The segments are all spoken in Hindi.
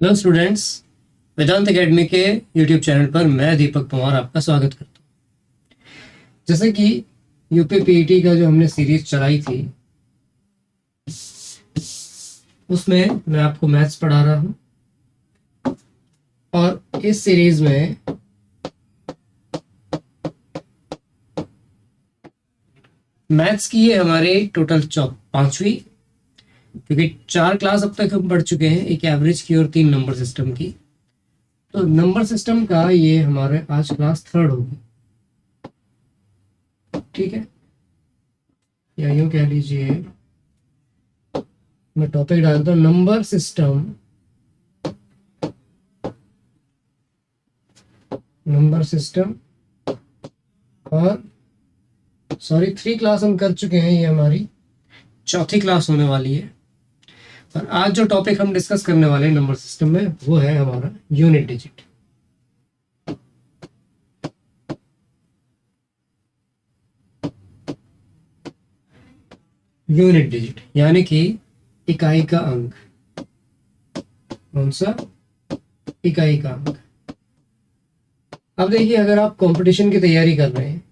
हेलो स्टूडेंट्स, वेदांत एकेडमी के यूट्यूब चैनल पर मैं दीपक पवार आपका स्वागत करता हूँ। जैसे कि यूपी पीईटी का जो हमने सीरीज चलाई थी उसमें मैं आपको मैथ्स पढ़ा रहा हूँ और इस सीरीज में मैथ्स की ये हमारी टोटल 5वीं, क्योंकि 4 क्लास अब तक हम पढ़ चुके हैं, एक एवरेज की और 3 नंबर सिस्टम की। तो नंबर सिस्टम का ये हमारे आज क्लास 3rd होगी, ठीक है, या यूं कह लीजिए मैं टॉपिक डालता हूँ नंबर सिस्टम और 3 क्लास हम कर चुके हैं, ये हमारी 4थी क्लास होने वाली है। और आज जो टॉपिक हम डिस्कस करने वाले हैं नंबर सिस्टम में वो है हमारा यूनिट डिजिट। यूनिट डिजिट यानी कि इकाई का अंक। कौन सा? इकाई का अंक। अब देखिए, अगर आप कंपटीशन की तैयारी कर रहे हैं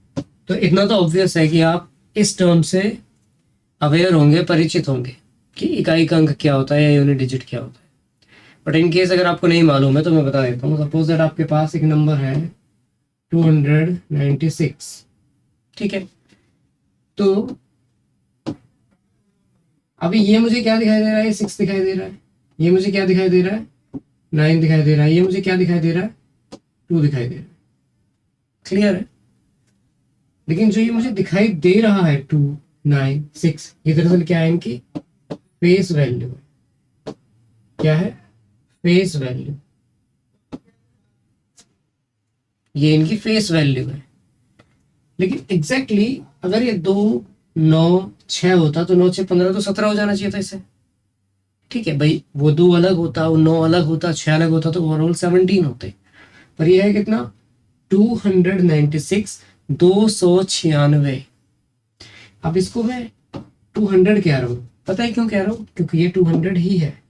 तो इतना तो ऑब्वियस है कि आप इस टर्म से अवेयर होंगे, परिचित होंगे कि इकाई का अंक क्या होता है या यूनिट डिजिट क्या होता है। बट इन केस अगर आपको नहीं मालूम है तो मैं बता देता हूँ। सपोज दैट आपके पास एक नंबर है 296, ठीक है। तो अभी ये मुझे क्या दिखाई दे रहा है? 6 दिखाई दे रहा है। ये मुझे क्या दिखाई दे रहा है? 9 दिखाई दे रहा है। ये मुझे क्या दिखाई दे रहा है? 2 दिखाई दे रहा है। क्लियर है? लेकिन जो ये मुझे दिखाई दे रहा है 2, 9, 6, ये दरअसल क्या है? इनकी फेस वैल्यू है। क्या है? Face value. ये इनकी फेस वैल्यू है। लेकिन एग्जैक्टली अगर ये 2, 9, 6 होता तो 9, 6, 15 तो 17 हो जाना चाहिए था इसे। ठीक है भाई, वो 2 अलग होता, वो 9 अलग होता, 6 अलग होता तो ओवरऑल 17 होते। पर ये है कितना? 296, 296। अब इसको मैं 200 कह रहा हूँ। पता है क्यों कह रहा हूँ? क्योंकि ये 200 ही है।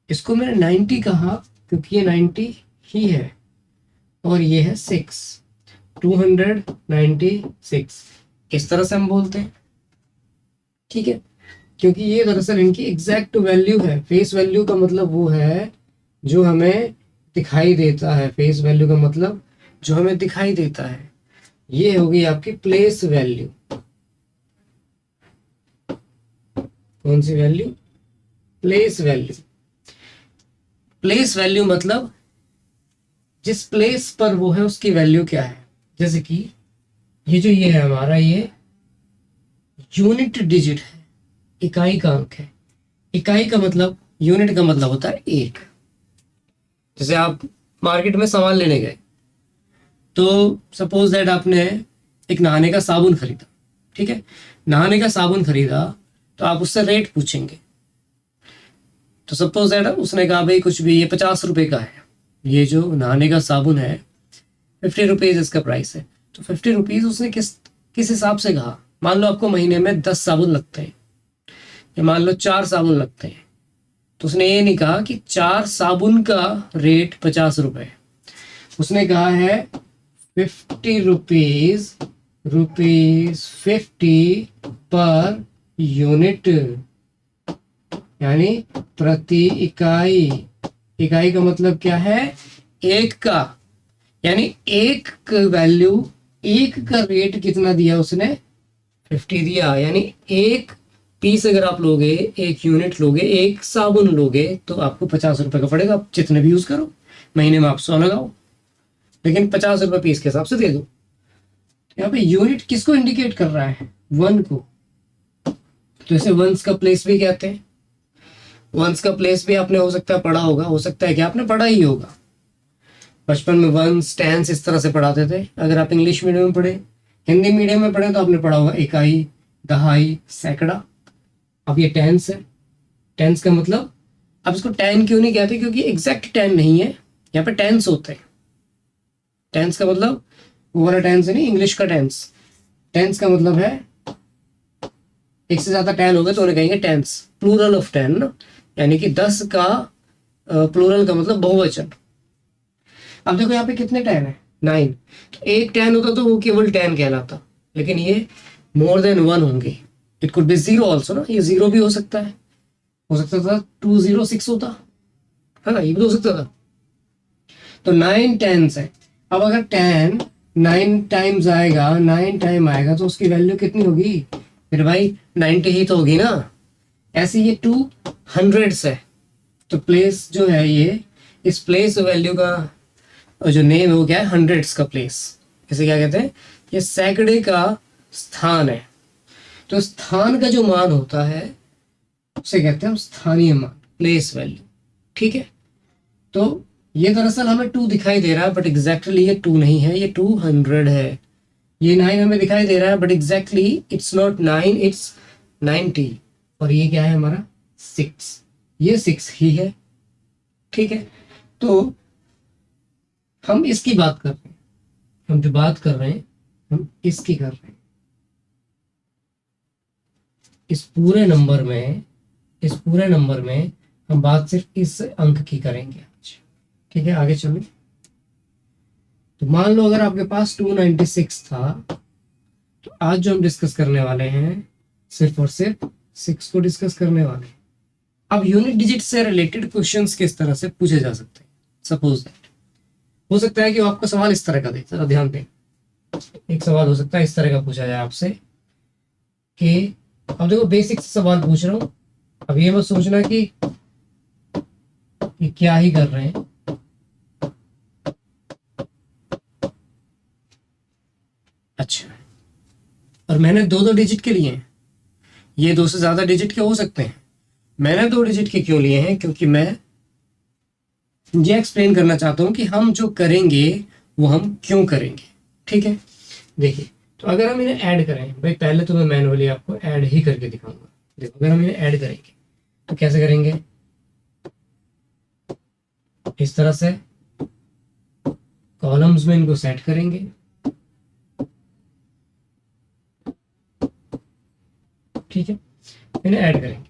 इसको मैंने 90 कहा क्योंकि ये 90 ही है और ये है 6, 296। इस तरह से हम बोलते हैं, ठीक है, क्योंकि ये दरअसल इनकी एग्जैक्ट वैल्यू है। फेस वैल्यू का मतलब वो है जो हमें दिखाई देता है। फेस वैल्यू का मतलब जो हमें दिखाई देता है। ये होगी आपकी प्लेस वैल्यू। कौन सी value? Place value. Place value मतलब जिस प्लेस पर वो है उसकी वैल्यू क्या है। जैसे कि ये है हमारा, ये यूनिट डिजिट है, इकाई का अंक है। इकाई का मतलब, यूनिट का मतलब होता है एक। जैसे आप मार्केट में सामान लेने गए तो सपोज दैट आपने एक नहाने का साबुन खरीदा, ठीक है। नहाने का साबुन खरीदा तो आप उससे रेट पूछेंगे। तो सपोज दैट उसने कहा भाई कुछ भी, ये 50 रुपए का है, ये जो नहाने का साबुन है 50 रुपीज इसका प्राइस है। तो 50 रुपीज उसने किस हिसाब से कहा? मान लो आपको महीने में 10 साबुन लगते हैं या मान लो 4 साबुन लगते हैं, तो उसने ये नहीं कहा कि 4 साबुन का रेट 50 रुपए। उसने कहा है 50 रुपीज, 50 पर यूनिट, यानी प्रति इकाई। इकाई का मतलब क्या है? एक का, यानी एक वैल्यू, एक का रेट कितना दिया उसने? 50 दिया। यानी एक पीस अगर आप लोगे, एक यूनिट लोगे, एक साबुन लोगे तो आपको 50 रुपए का पड़ेगा। आप जितने भी यूज करो, महीने में आप 100 लगाओ, लेकिन 50 रुपए पीस के हिसाब से दे दो। यहाँ पे यूनिट किसको इंडिकेट कर रहा है? 1 को। तो इसे वंस का प्लेस भी कहते हैं। वंस का प्लेस भी आपने हो सकता है पढ़ा होगा, हो सकता है कि आपने पढ़ा ही होगा। बचपन में वंस, टेंस इस तरह से पढ़ाते थे। अगर आप इंग्लिश मीडियम में पढ़े, हिंदी मीडियम में पढ़े तो आपने पढ़ा होगा इकाई, दहाई, सैकड़ा। अब ये टेंस है। टेंस का मतलब, अब इसको 10 क्यों नहीं कहते? क्योंकि एग्जैक्ट 10 नहीं है, यहाँ पे टेंस होते हैं। टेंस का मतलब वो वाला टेंस नहीं, इंग्लिश का टेंस। टेंस का मतलब है एक से ज्यादा 10 हो गए तो उन्हें कहेंगे टेंस, प्लूरल ऑफ 10 ना। यानी कि 10 का प्लूरल का मतलब बहुवचन। अब देखो यहाँ पे कितने 10 है, 9। तो एक 10 होता तो वो केवल 10 कहलाता, लेकिन ये मोर देन 1 होंगे। इट कुड बी 0 ऑल्सो ना, ये 0 भी हो सकता है, हो सकता था 206 होता है ना, ये भी हो सकता था। तो 9 10s है। अब अगर 10 9 टाइम्स आएगा, 9 टाइम आएगा तो उसकी वैल्यू कितनी होगी फिर भाई, 90 ही तो होगी ना। ऐसे ये 2 हंड्रेड्स है, तो प्लेस जो है ये, इस प्लेस वैल्यू का जो नेम है वो क्या है, हंड्रेड्स का प्लेस। इसे क्या कहते हैं, ये सैकड़े का स्थान है। तो स्थान का जो मान होता है उसे कहते हैं हम स्थानीय मान, प्लेस वैल्यू। ठीक है, तो ये दरअसल हमें 2 दिखाई दे रहा है, बट एग्जैक्टली ये 2 नहीं है, ये 200 है। ये 9 हमें दिखाई दे रहा है, but exactly it's not 9, it's 90। और ये क्या है हमारा 6, ये 6 ही है। ठीक है, तो हम इसकी बात कर रहे हैं, हम जो बात कर रहे हैं हम इसकी कर रहे हैं। इस पूरे नंबर में हम बात सिर्फ इस अंक की करेंगे। ठीक है, आगे चलो। तो मान लो अगर आपके पास 296 था, तो आज जो हम डिस्कस करने वाले हैं सिर्फ और सिर्फ 6 को डिस्कस करने वाले हैं। अब यूनिट डिजिट से रिलेटेड क्वेश्चंस किस तरह से पूछे जा सकते हैं। सपोज दैट हो सकता है कि आपका सवाल इस तरह का दे, जरा ध्यान दें। एक सवाल हो सकता है इस तरह का पूछा जाए आपसे कि, अब देखो बेसिक सवाल पूछ रहा हूं, अब ये मत सोचना कि क्या ही कर रहे हैं। अच्छा, और मैंने 2-2 डिजिट के लिए हैं, ये 2 से ज्यादा डिजिट के हो सकते हैं। मैंने 2 डिजिट के क्यों लिए हैं, क्योंकि मैं ये एक्सप्लेन करना चाहता हूं कि हम जो करेंगे वो हम क्यों करेंगे। ठीक है, देखिए, तो अगर हम इन्हें ऐड करें, भाई पहले तो मैं मैनुअली आपको ऐड ही करके दिखाऊंगा। देखो, अगर हम इन्हें ऐड करेंगे तो कैसे करेंगे, इस तरह से कॉलम्स में इनको सेट करेंगे। ठीक है, इन्हें ऐड करेंगे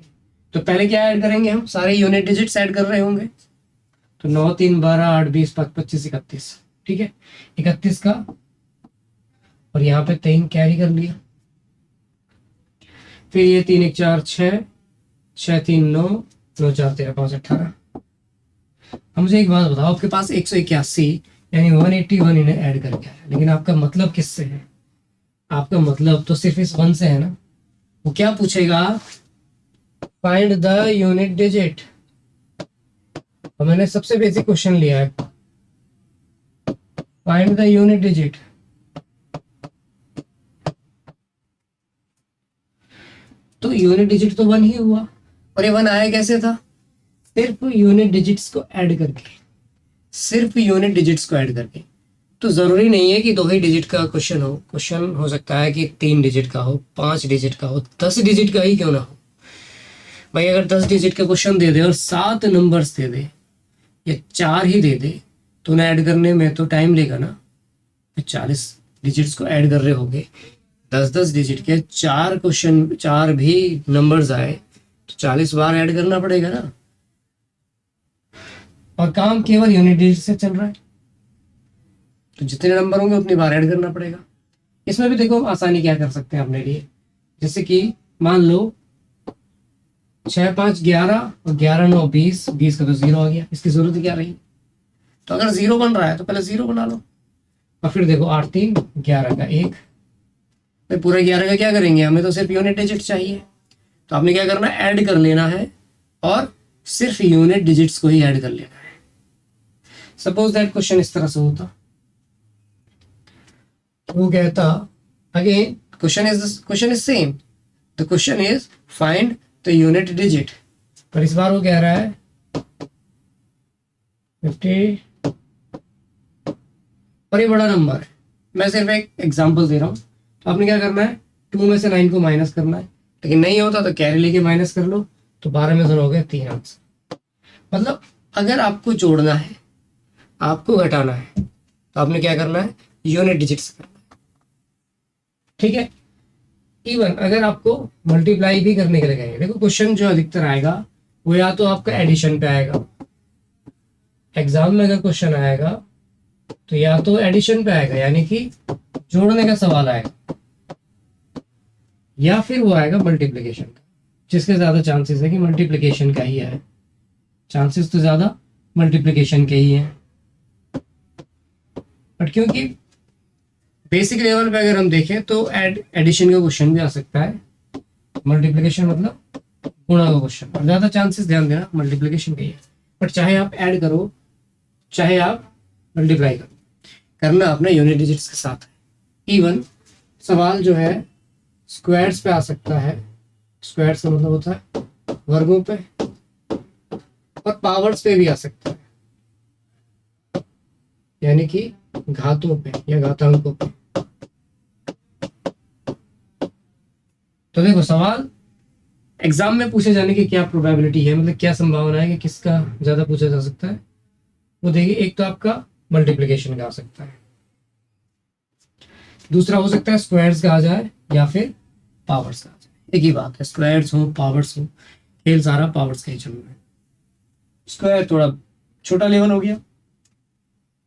तो पहले क्या ऐड करेंगे, हम सारे यूनिट डिजिट्स ऐड कर रहे होंगे। तो 9 3 12 8 20 25 31। ठीक है, 31 का, और यहाँ पे 3 कैरी कर लिया। फिर ये 3 1 4 6, 6 3 9, 9 4 13 5 18। अब मुझे एक बात बताओ, आपके पास 181 यानी 181 इन्हें ऐड करके आया, लेकिन आपका मतलब किससे है, आपका मतलब तो सिर्फ इस 1 से है ना। वो क्या पूछेगा, फाइंड द यूनिट डिजिट। और मैंने सबसे बेसिक क्वेश्चन लिया है, फाइंड द यूनिट डिजिट। तो यूनिट डिजिट तो 1 ही हुआ, और ये 1 आया कैसे था, सिर्फ यूनिट डिजिट्स को ऐड करके, सिर्फ यूनिट डिजिट्स को ऐड करके। तो जरूरी नहीं है कि 2 ही डिजिट का क्वेश्चन हो, क्वेश्चन हो सकता है कि 3 डिजिट का हो, 5 डिजिट का हो, 10 डिजिट का ही क्यों ना हो। भाई अगर 10 डिजिट का क्वेश्चन दे दे और 7 नंबर्स दे दे या 4 ही दे दे, तो उन्हें ऐड करने में तो टाइम लेगा ना। 40 डिजिट्स को ऐड कर रहे होगे, 10-10 डिजिट के 4 क्वेश्चन, 4 भी नंबर्स आए तो 40 बार ऐड करना पड़ेगा ना। और काम केवल यूनिट डिजिट से चल रहा है, तो जितने नंबर होंगे उतनी बार ऐड करना पड़ेगा। इसमें भी देखो आसानी क्या कर सकते हैं अपने लिए, जैसे कि मान लो 6 5 11 और 11 9 20, 20 का तो 0 आ गया, इसकी जरूरत क्या रही। तो अगर 0 बन रहा है तो पहले 0 बना लो, और फिर देखो 8 3 11 का 1। फिर पूरे 11 का क्या करेंगे, हमें तो सिर्फ यूनिट डिजिट चाहिए, तो आपने क्या करना है, ऐड कर लेना है, और सिर्फ यूनिट डिजिट्स को ही ऐड कर लेना है। सपोज दैट क्वेश्चन इस तरह से होता, वो कहता, again question is same, the question is find the unit digit, पर इस बार वो कह रहा है 50, और ये बड़ा नंबर है। मैं सिर्फ एक एग्जांपल दे रहा हूं, तो आपने क्या करना है, 2 में से 9 को माइनस करना है, लेकिन नहीं होता तो कैरी लेके माइनस कर लो, तो 12 में से हो गया 3 आंसर। मतलब अगर आपको जोड़ना है, आपको घटाना है, तो आपने क्या करना है, यूनिट डिजिट्स करना है। ठीक है, इवन अगर आपको मल्टीप्लाई भी करने के लिए कहेंगे, देखो क्वेश्चन जो अधिकतर आएगा वो या तो आपका एडिशन पे आएगा, एग्जाम में अगर क्वेश्चन आएगा तो या तो एडिशन पे आएगा यानी कि जोड़ने का सवाल आएगा, या फिर वो आएगा मल्टीप्लिकेशन का, जिसके ज्यादा चांसेस है कि मल्टीप्लिकेशन का ही है। चांसेस तो ज्यादा मल्टीप्लिकेशन के ही हैं, बट क्योंकि बेसिक लेवल पे अगर हम देखें तो एडिशन का क्वेश्चन भी आ सकता है, मल्टीप्लिकेशन मतलब गुणा का क्वेश्चन, और ज्यादा चांसेस ध्यान देना मल्टीप्लिकेशन के ही है। बट चाहे आप ऐड करो चाहे आप मल्टीप्लाई करो, करना अपने यूनिट डिजिट्स के साथ है। इवन सवाल जो है स्क्वायर्स पे आ सकता है, स्क्वायर्स का मतलब होता है वर्गों पे, और पावर्स पे भी आ सकता है, यानी कि घातों पे या घातांकों पे। तो देखो सवाल एग्जाम में पूछे जाने की क्या प्रोबेबिलिटी है, मतलब क्या संभावना है कि किसका ज्यादा पूछा जा सकता है, वो देखिए। एक तो आपका मल्टीप्लिकेशन का आ सकता है, दूसरा हो सकता है स्क्वायर्स का आ जाए या फिर पावर्स का आ जाए। एक ही बात है, स्क्वायर्स हो पावर्स हो, खेल सारा पावर्स का ही चल रहा है। स्क्वायर थोड़ा छोटा लेवल हो गया,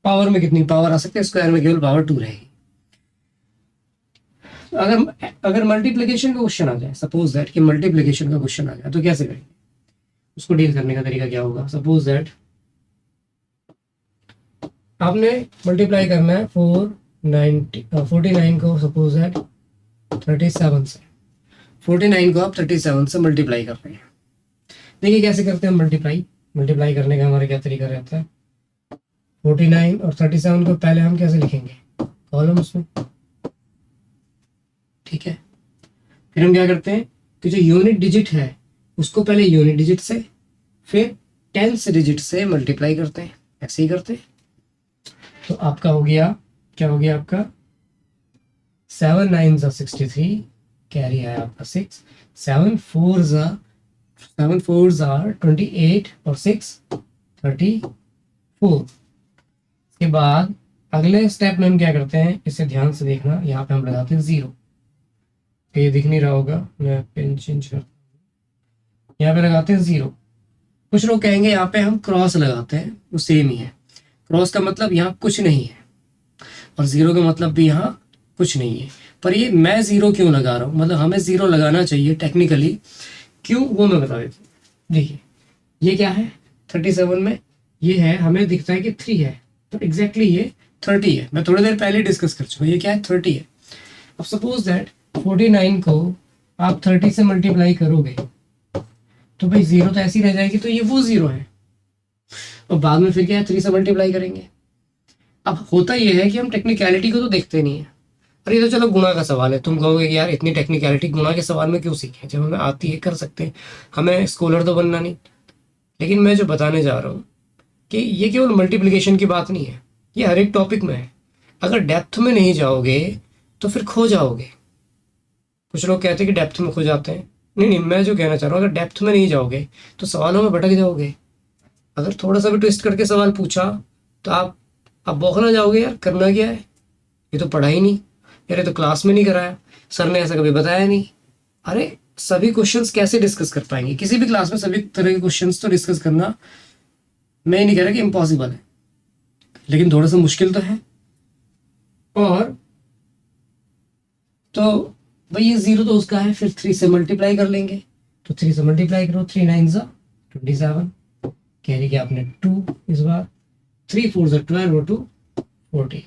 पावर में कितनी पावर आ सकती है, स्क्वायर में केवल पावर 2 रहेगी। अगर मल्टीप्लिकेशन का क्वेश्चन आ जाए, सपोज दैट कि मल्टीप्लिकेशन का क्वेश्चन आ जाए, तो कैसे करेंगे, उसको डील करने का तरीका क्या होगा। सपोज दैट आपने मल्टीप्लाई करना है 49 को, सपोज दैट 37 से, 49 को आप 37 से मल्टीप्लाई कर रहे हैं। देखिए कैसे करते हैं मल्टीप्लाई करने का हमारा क्या तरीका रहता है। 49 और 37 को पहले हम कैसे लिखेंगे, कॉलम्स में, ठीक है। फिर हम क्या करते हैं कि जो यूनिट डिजिट है उसको पहले यूनिट डिजिट से फिर 10th डिजिट से मल्टीप्लाई करते हैं, ऐसे ही करते हैं। तो आपका हो गया, क्या हो गया आपका 7 9 63, कैरी है आपका 6, 7 4 28 और 6 34। इसके बाद अगले स्टेप में हम क्या करते हैं, इसे ध्यान से देखना, यहाँ पे हम लगाते हैं 0, ये दिख नहीं रहा होगा, मैं पेन चेंज करता हूँ, यहाँ पे लगाते हैं 0। कुछ लोग कहेंगे यहाँ पे हम क्रॉस लगाते हैं, वो सेम ही है। क्रॉस का मतलब यहाँ कुछ नहीं है और 0 का मतलब भी यहाँ कुछ नहीं है। पर ये मैं 0 क्यों लगा रहा हूँ, मतलब हमें 0 लगाना चाहिए टेक्निकली, क्यों वो मैं बता देता हूँ। देखिए ये क्या है 37 में, ये है, हमें दिखता है कि 3 है, तो एग्जैक्टली ये 30 है। मैं थोड़ी देर पहले डिस्कस कर चुका हूँ, ये क्या है 30 है। अब सपोज दैट 49 को आप 30 से मल्टीप्लाई करोगे तो भाई 0 तो ऐसी रह जाएगी, तो ये वो 0 है, और बाद में फिर क्या है 3 से मल्टीप्लाई करेंगे। अब होता यह है कि हम टेक्निकलिटी को तो देखते नहीं है। अरे तो चलो गुणा का सवाल है, तुम कहोगे कि यार इतनी टेक्निकलिटी गुणा के सवाल में क्यों सीखें, जब हमें आती है कर सकते हैं, हमें स्कॉलर तो बनना नहीं। लेकिन मैं जो बताने जा रहा हूँ कि ये केवल मल्टीप्लिकेशन की बात नहीं है, ये हर एक टॉपिक में है। अगर डेप्थ में नहीं जाओगे तो फिर खो जाओगे। कुछ लोग कहते हैं कि डेप्थ में खो जाते हैं, नहीं, मैं जो कहना चाह रहा हूँ, अगर डेप्थ में नहीं जाओगे तो सवालों में भटक जाओगे। अगर थोड़ा सा भी ट्विस्ट करके सवाल पूछा तो आप बौखला जाओगे, यार करना क्या है, ये तो पढ़ा ही नहीं, यार ये तो क्लास में नहीं कराया, सर ने ऐसा कभी बताया नहीं। अरे सभी क्वेश्चंस कैसे डिस्कस कर पाएंगे, किसी भी क्लास में सभी तरह के क्वेश्चंस तो डिस्कस करना, मैं नहीं कह रहा कि इम्पॉसिबल है, लेकिन थोड़ा सा मुश्किल तो है। और तो भाई ये 0 तो उसका है, फिर 3 से मल्टीप्लाई कर लेंगे, तो 3 से मल्टीप्लाई करो, 3 9 27, कैरी किया आपने 2 इस बार, 3 4 12 और 2 14।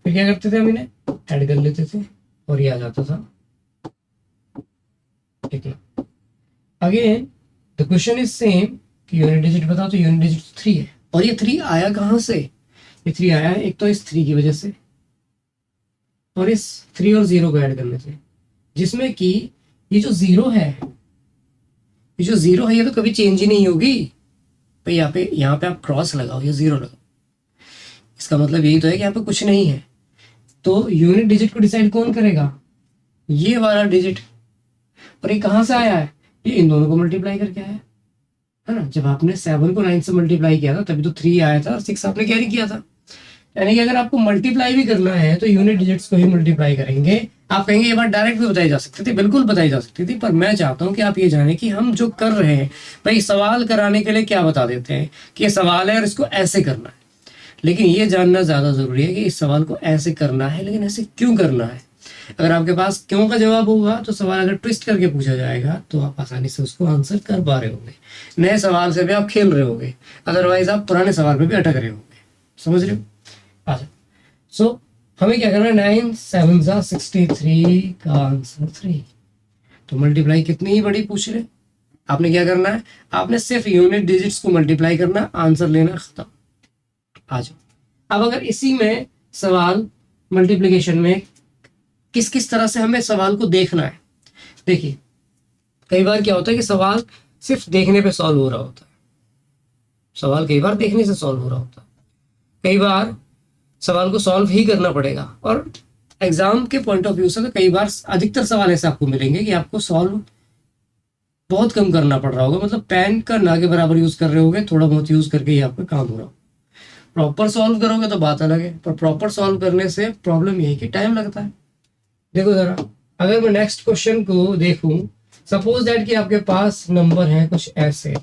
फिर क्या करते थे हम इन्हें ऐड कर लेते थे और ये आ जाता था, ठीक है। Again the question is same कि यूनिट डिजिट बताओ, तो यूनिट डिजिट 3 है, और ये 3 आया कहाँ से, ये 3 आया है एक तो इस 3 की वजह से, और इस 3 और 0 को ऐड करने से, जिसमें कि ये जो 0 है, ये जो 0 है ये तो कभी चेंज ही नहीं होगी भाई। यहाँ पे आप क्रॉस लगाओ या 0 लगाओ, इसका मतलब यही तो है कि यहाँ पे कुछ नहीं है। तो यूनिट डिजिट को डिसाइड कौन करेगा, ये वाला डिजिट। और ये कहाँ से आया है, ये इन दोनों को मल्टीप्लाई करके आया है ना। जब आपने 7 को 9 से मल्टीप्लाई किया था तभी तो 3 आया था और 6 आपने कैरी किया था। यानी कि अगर आपको मल्टीप्लाई भी करना है तो यूनिट डिजिट्स को ही मल्टीप्लाई करेंगे, आप कहेंगे ये बात डायरेक्ट भी बताई जा सकती थी, बिल्कुल बताई जा सकती थी, पर मैं चाहता हूं कि आप ये जानें कि हम जो कर रहे हैं, भाई सवाल कराने के लिए क्या बता देते हैं कि ये सवाल है और इसको ऐसे करना है, लेकिन ये जानना ज़्यादा ज़रूरी है कि इस सवाल को ऐसे करना है, लेकिन ऐसे क्यों करना है। अगर आपके पास क्यों का जवाब होगा तो सवाल अगर ट्विस्ट करके पूछा जाएगा तो आप आसानी से उसको आंसर कर पा रहे होंगे, नए सवाल से भी आप खेल रहे होंगे, अदरवाइज आप पुराने सवाल पे भी अटक रहे होंगे। समझ रहे हो? अच्छा, सो हमें क्या करना है, 9 7 63 का आंसर 3। तो मल्टीप्लाई कितनी ही बड़ी पूछ रहे, आपने क्या करना है, आपने सिर्फ यूनिट डिजिट्स को मल्टीप्लाई करना, आंसर लेना, खत्म। आ जाओ। अब अगर इसी में सवाल मल्टीप्लिकेशन में किस किस तरह से हमें सवाल को देखना है, देखिए कई बार क्या होता है कि सवाल सिर्फ देखने पे सॉल्व हो रहा होता है, सवाल कई बार देखने से सॉल्व हो रहा होता है, कई बार सवाल को सॉल्व ही करना पड़ेगा, और एग्जाम के पॉइंट ऑफ व्यू से तो कई बार अधिकतर सवाल ऐसे आपको मिलेंगे कि आपको सॉल्व बहुत कम करना पड़ रहा होगा, मतलब पेन का ना के बराबर यूज कर रहे होगे, थोड़ा बहुत यूज करके ही आपका काम हो रहा हो। प्रॉपर सॉल्व करोगे तो बात अलग है, पर प्रॉपर सॉल्व करने से प्रॉब्लम यही कि टाइम लगता है। देखो जरा, अगर मैं नेक्स्ट क्वेश्चन को देखूं, सपोज दैट कि आपके पास नंबर है कुछ ऐसे,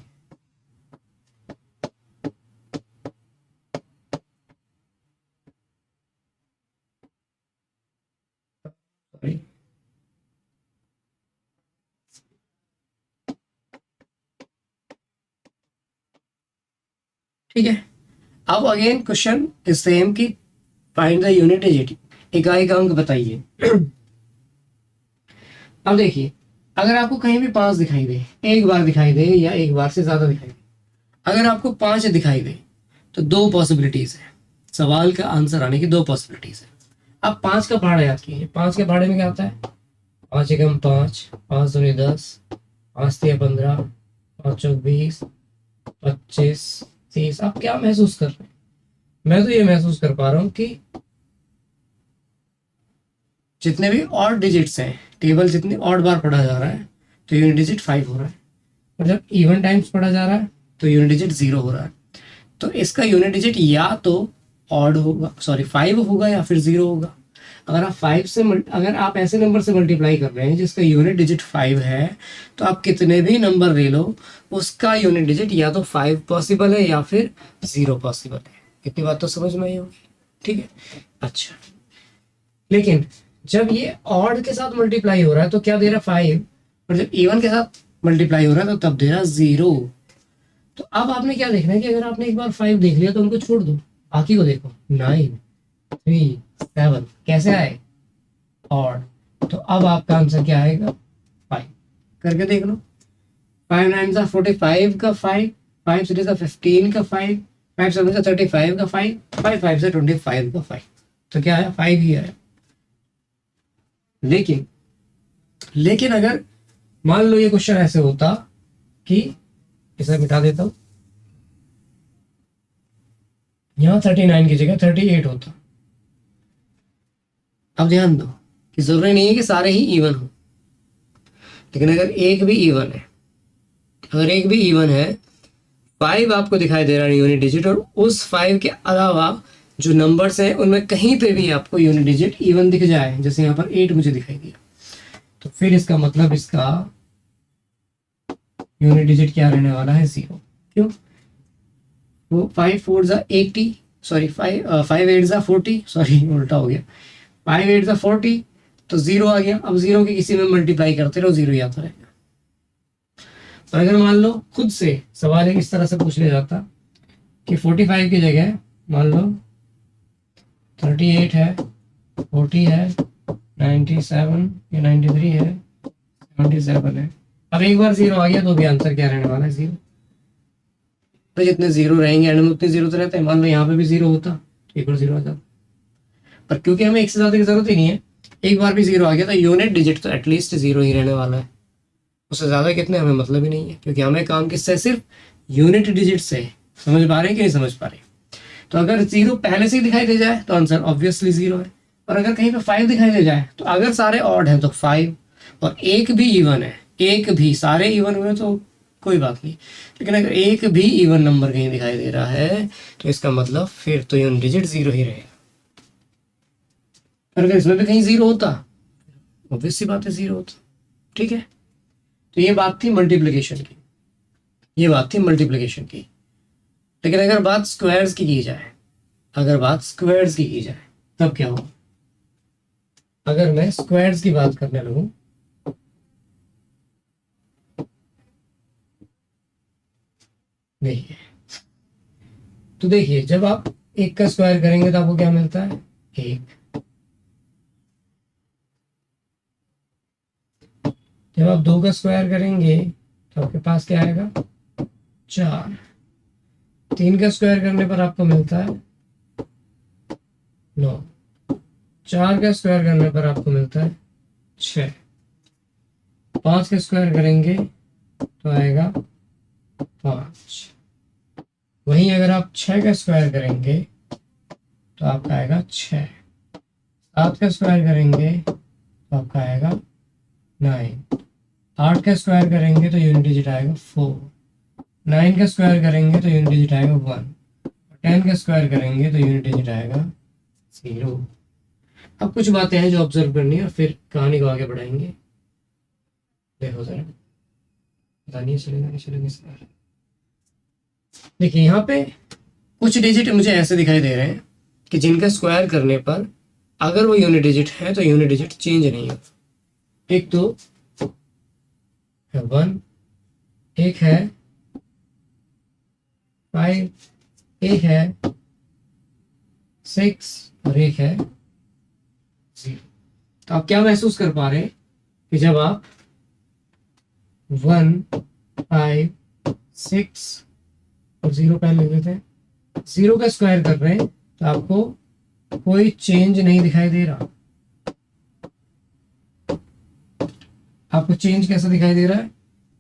ठीक है। अब अगेन क्वेश्चन इज सेम कि फाइंड द यूनिट डिजिट, इकाई का अंक बताइए। अब देखिए, अगर आपको कहीं भी 5 दिखाई दे, एक बार दिखाई दे या एक बार से ज्यादा दिखाई दे, अगर आपको 5 दिखाई दे तो दो पॉसिबिलिटीज है, सवाल का आंसर आने की दो पॉसिबिलिटीज है। अब 5 का पहाड़ा याद कीजिए, 5 के पहाड़े में क्या आता है, 5 एकम 5, 5 दूनी 10, 5 तिया 15, 5 चौक 20, 25, 30। आप क्या महसूस कर रहे हैं? मैं तो ये महसूस कर पा रहा हूं कि जितने भी ऑड डिजिट्स हैं, टेबल जितनी ऑड बार पढ़ा जा रहा है तो यूनिट डिजिट 5 हो रहा है, और जब इवन टाइम्स पढ़ा जा रहा है तो यूनिट डिजिट 0 हो रहा है। तो इसका यूनिट डिजिट या तो ऑड होगा, सॉरी 5 होगा, या फिर 0 होगा। अगर आप 5 से अगर आप ऐसे नंबर से मल्टीप्लाई कर रहे हैं जिसका यूनिट डिजिट 5 है, तो आप कितने भी नंबर ले लो, उसका यूनिट डिजिट या तो 5 पॉसिबल है या फिर 0 पॉसिबल है। इतनी बात तो समझ में आई होगी, ठीक है। अच्छा, लेकिन जब ये ऑड के साथ मल्टीप्लाई हो रहा है तो क्या दे रहा है, 5, और जब इवन के साथ मल्टीप्लाई हो रहा है तो तब दे रहा है 0। तो अब आपने क्या देखना है कि अगर आपने एक बार 5 देख लिया तो उनको छोड़ दो, बाकी को देखो, 9 3 7 कैसे आए, ऑड। तो अब आपका आंसर क्या आएगा, 5। करके देख लो, 5 9 सा 45 का 5, 5 6 सा 15 का 5, 5 7 सा 35 का 5, 5 5 से 25 का 5। तो क्या है, 5 ही है। लेकिन अगर मान लो ये क्वेश्चन ऐसे होता कि इसे मिटा देता हूं, यहां 39 की जगह 38 होता। अब ध्यान दो कि जरूरी नहीं है कि सारे ही इवन हो, लेकिन अगर एक भी इवन है, अगर एक भी इवन है, 5 आपको दिखाई दे रहा है यूनिट डिजिट, और उस 5 के अलावा जो नंबर्स हैं उनमें कहीं पे भी आपको यूनिट डिजिट इवन दिख जाए, जैसे यहाँ पर 8 मुझे दिखाई दिया, तो फिर इसका मतलब इसका यूनिट डिजिट क्या रहने वाला है, 0। क्यों, वो 5 4 ज़ा 80, सॉरी 5 8 ज़ा 40, सॉरी उल्टा हो गया, 5 8 ज़ा 40, तो 0 आ गया। अब 0 के किसी में मल्टीप्लाई करते रहो, 0 ही आता रहेगा। तो अगर मान लो खुद से सवाल एक इस तरह से पूछ लिया जाता कि 45 की जगह मान लो 38 है, 40 है, 97 या 93 है, 77 है, अब एक बार 0 आ गया तो भी आंसर क्या रहने वाला है, 0। तो जितने 0 रहेंगे एंड में उतने 0 तो रहते हैं। मान लो यहाँ पे भी 0 होता तो एक बार 0 आ जाता, पर क्योंकि हमें एक से ज्यादा की जरूरत ही नहीं है, एक बार भी 0 आ गया तो यूनिट डिजिट तो एटलीस्ट 0 ही रहने वाला है, उससे ज्यादा कितने हमें मतलब ही नहीं है, क्योंकि हमें काम किससे, सिर्फ यूनिट डिजिट से। समझ पा रहे हैं कि नहीं समझ पा रहे? तो अगर 0 पहले से ही दिखाई दे जाए तो आंसर ऑब्वियसली 0 है, और अगर कहीं पे 5 दिखाई दे जाए तो अगर सारे ऑड हैं तो 5, और एक भी इवन है, एक भी, सारे इवन हुए तो कोई बात नहीं, लेकिन अगर एक भी इवन नंबर कहीं दिखाई दे रहा है तो इसका मतलब फिर तो यूनिट डिजिट 0 ही रहेगा। और अगर इसमें भी कहीं 0 होता ऑब्वियस सी बात है 0 होता। ठीक है, तो ये बात थी मल्टीप्लिकेशन की, ये बात थी मल्टीप्लिकेशन की। लेकिन अगर बात स्क्वायर्स की जाए, अगर बात स्क्वायर्स की जाए तब क्या हो? अगर मैं स्क्वायर्स की बात करने लगूं, देखिए, तो देखिए जब आप 1 का स्क्वायर करेंगे तो आपको क्या मिलता है? 1। जब आप 2 का स्क्वायर करेंगे तो आपके पास क्या आएगा? 4। 3 का स्क्वायर करने पर आपको मिलता है 9। 4 का स्क्वायर करने पर आपको मिलता है 6। 5 का स्क्वायर करेंगे तो आएगा 5। वहीं अगर आप 6 का स्क्वायर करेंगे तो आपका आएगा 6। 7 का स्क्वायर करेंगे तो आपका आएगा 9। 8 का स्क्वायर करेंगे तो यूनिट डिजिट आएगा 4। 9 का स्क्वायर करेंगे तो यूनिट डिजिट आएगा 1। 10 का स्क्वायर करेंगे तो यूनिट डिजिट आएगा 0। अब कुछ बातें हैं जो ऑब्जर्व करनी है और फिर कहानी को आगे बढ़ाएंगे। देखो जरा, पता नहीं चलेगा नहीं चलेगा सर। देखिए यहाँ पे कुछ डिजिट मुझे ऐसे दिखाई दे रहे हैं कि जिनका स्क्वायर करने पर अगर वो यूनिट डिजिट है तो यूनिट डिजिट चेंज नहीं होता। एक तो है 1, एक है 5, एक है 6 और एक है 0। तो आप क्या महसूस कर पा रहे हैं कि जब आप 1, 5, 6 और 0 पहले लिख देते हैं, 0 का स्क्वायर कर रहे हैं तो आपको कोई चेंज नहीं दिखाई दे रहा। आपको चेंज कैसा दिखाई दे रहा है?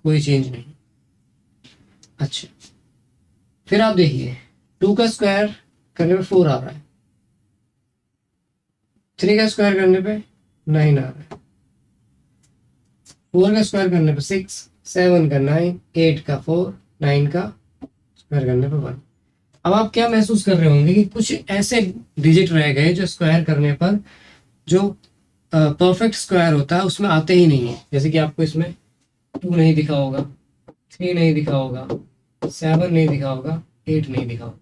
कोई चेंज नहीं। अच्छा, फिर आप देखिए 2 का स्क्वायर करने पे 4 आ रहा है, 3 का स्क्वायर करने पे 9 आ रहा है, 4 का स्क्वायर करने पे 6, 7 का 9, 8 का 4, 9 का स्क्वायर करने पे 1। अब आप क्या महसूस कर रहे होंगे कि कुछ ऐसे डिजिट रह गए जो स्क्वायर करने पर जो परफेक्ट स्क्वायर होता है उसमें आते ही नहीं है। जैसे कि आपको इसमें 2 नहीं दिखा होगा, 3 नहीं दिखा होगा, 7 नहीं दिखा होगा, 8 नहीं दिखा होगा।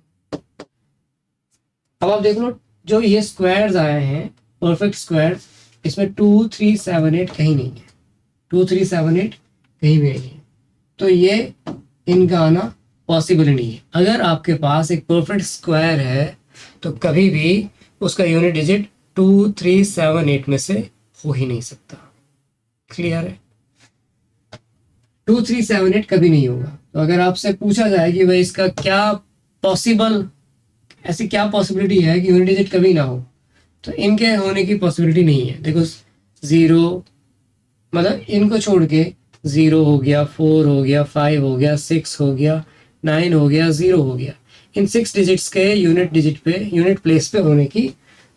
अब आप देख लो जो ये स्क्वायर्स आए हैं परफेक्ट स्क्वायर, इसमें 2, 3, 7, 8 कहीं नहीं है। 2, 3, 7, 8 कहीं भी नहीं है। तो ये इनका आना पॉसिबल ही नहीं है। अगर आपके पास एक परफेक्ट स्क्वायर है तो कभी भी उसका यूनिट डिजिट 2, 3, 7, 8 में से हो ही नहीं सकता। क्लियर है? 2, 3, 7, 8 कभी नहीं होगा। तो अगर आपसे पूछा जाए कि भाई इसका क्या पॉसिबल, ऐसी क्या पॉसिबिलिटी है कि यूनिट डिजिट कभी ना हो, तो इनके होने की पॉसिबिलिटी नहीं है। देखो 0 मतलब इनको छोड़ के 0 हो गया, 4 हो गया, 5 हो गया, 6 हो गया, 9 हो गया, 0 हो गया। इन 6 डिजिट्स के यूनिट डिजिट पे, यूनिट प्लेस पे होने की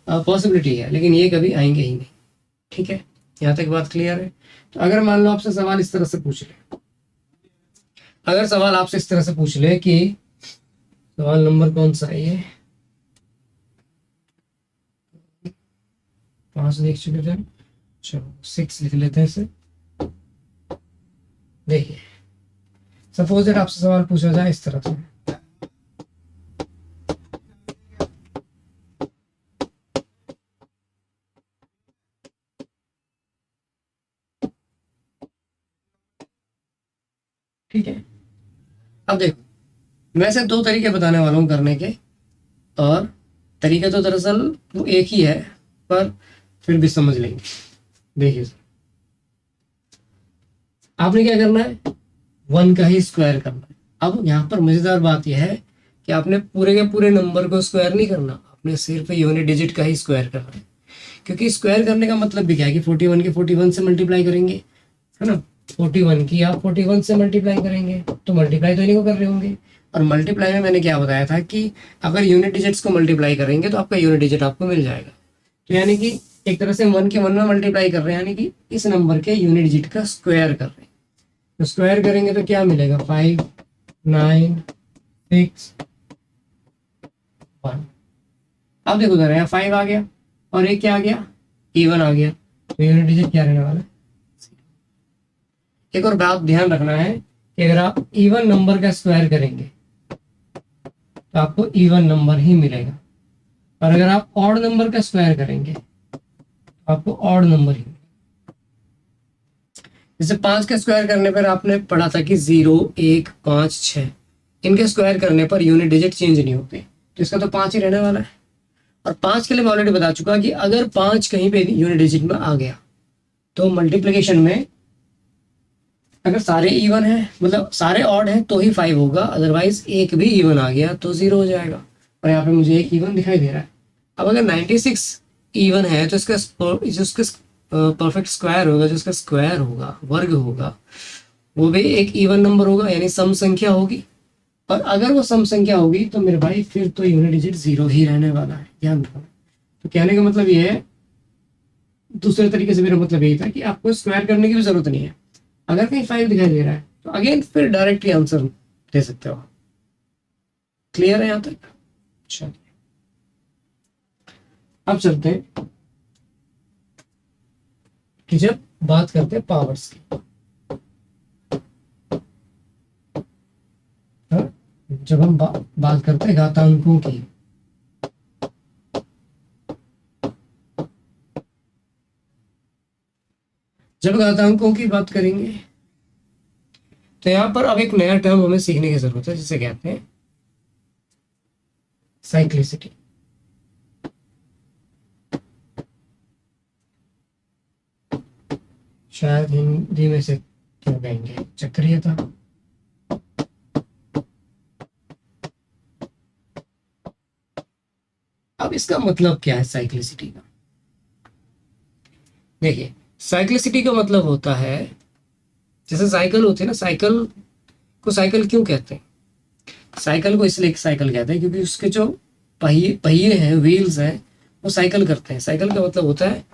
पॉसिबिलिटी है, लेकिन ये कभी आएंगे ही नहीं। ठीक है, यहाँ तक बात क्लियर है? तो अगर मान लो आपसे सवाल इस तरह से पूछ ले, अगर सवाल आपसे इस तरह से पूछ ले कि सवाल नंबर कौन सा है ये, 5 देख चुके थे, चलो 6 लिख लेते हैं इसे। देखिए सपोज दैट आपसे सवाल पूछा जाए इस तरह से, ठीक है। अब देखो वैसे 2 तरीके बताने वाला हूँ करने के, और तरीका तो दरअसल वो एक ही है पर फिर भी समझ लेंगे। देखिए सर, आपने क्या करना है? 1 का ही स्क्वायर करना है। अब यहाँ पर मजेदार बात यह है कि आपने पूरे के पूरे नंबर को स्क्वायर नहीं करना, आपने सिर्फ यूनिट डिजिट का ही स्क्वायर करना है। क्योंकि स्क्वायर करने का मतलब भी क्या है कि 41 के 41 से मल्टीप्लाई करेंगे, है ना। 41 की आप 41 से मल्टीप्लाई करेंगे तो मल्टीप्लाई तो इन्हीं को कर रहे होंगे। और मल्टीप्लाई में मैंने क्या बताया था कि अगर यूनिट डिजिट्स को मल्टीप्लाई करेंगे तो आपका यूनिट डिजिट आपको मिल जाएगा। तो यानी कि एक तरह से 1 के 1 में मल्टीप्लाई कर रहे हैं, यानी कि इस नंबर के यूनिट डिजिट का स्क्वायर कर रहे हैं। तो स्क्वायर करेंगे तो क्या मिलेगा? 5, 9, 6, 1। अब देखो जरा, यहाँ 5 आ गया और एक क्या आ गया? इवन आ गया। तो यूनिट डिजिट क्या रहने वाला है? एक और बात ध्यान रखना है कि अगर आप इवन नंबर का स्क्वायर करेंगे तो आपको इवन नंबर ही मिलेगा, और अगर आप ऑड नंबर का स्क्वायर करेंगे तो आपको ऑड नंबर ही मिलेगा। जैसे 5 का स्क्वायर करने पर आपने पढ़ा था कि 0, 1, 5, 6 इनके स्क्वायर करने पर यूनिट डिजिट चेंज नहीं होते, तो इसका तो 5 ही रहने वाला है। और 5 के लिए मैं ऑलरेडी बता चुका कि अगर 5 कहीं पे यूनिट डिजिट में आ गया तो मल्टीप्लिकेशन में अगर सारे इवन है, मतलब सारे ऑड हैं तो ही 5 होगा, अदरवाइज एक भी इवन आ गया तो 0 हो जाएगा। और यहाँ पे मुझे एक इवन दिखाई दे रहा है। अब अगर 96 इवन है तो इसका जो इसका परफेक्ट स्क्वायर होगा, जो इसका स्क्वायर होगा, वर्ग होगा, वो भी एक इवन नंबर होगा, यानी सम संख्या होगी। और अगर वो सम संख्या होगी तो मेरे भाई फिर तो यूनिट डिजिट 0 ही रहने वाला है, ध्यान रखना। तो कहने का मतलब ये है, दूसरे तरीके से मेरा मतलब यही था कि आपको स्क्वायर करने की भी जरूरत नहीं है। अगर कहीं 5 दिखाई दे रहा है तो अगेन फिर डायरेक्टली आंसर दे सकते हो। क्लियर है यहाँ तक? चलिए अब चलते हैं कि जब बात करते हैं पावर्स की, जब हम बात करते हैं घातांकों की, जब घातांकों की बात करेंगे तो यहां पर अब एक नया टर्म हमें सीखने की जरूरत है, जिसे कहते हैं साइक्लिसिटी। शायद हिंदी में से क्यों कहेंगे चक्रीयता। अब इसका मतलब क्या है साइक्लिसिटी का? देखिए, साइक्लिसिटी का मतलब होता है, जैसे साइकिल होती है ना, साइकिल को साइकिल क्यों कहते हैं? साइकिल को इसलिए साइकिल कहते हैं क्योंकि उसके जो पहिए हैं, व्हील्स हैं, वो साइकिल करते हैं। साइकिल का मतलब होता है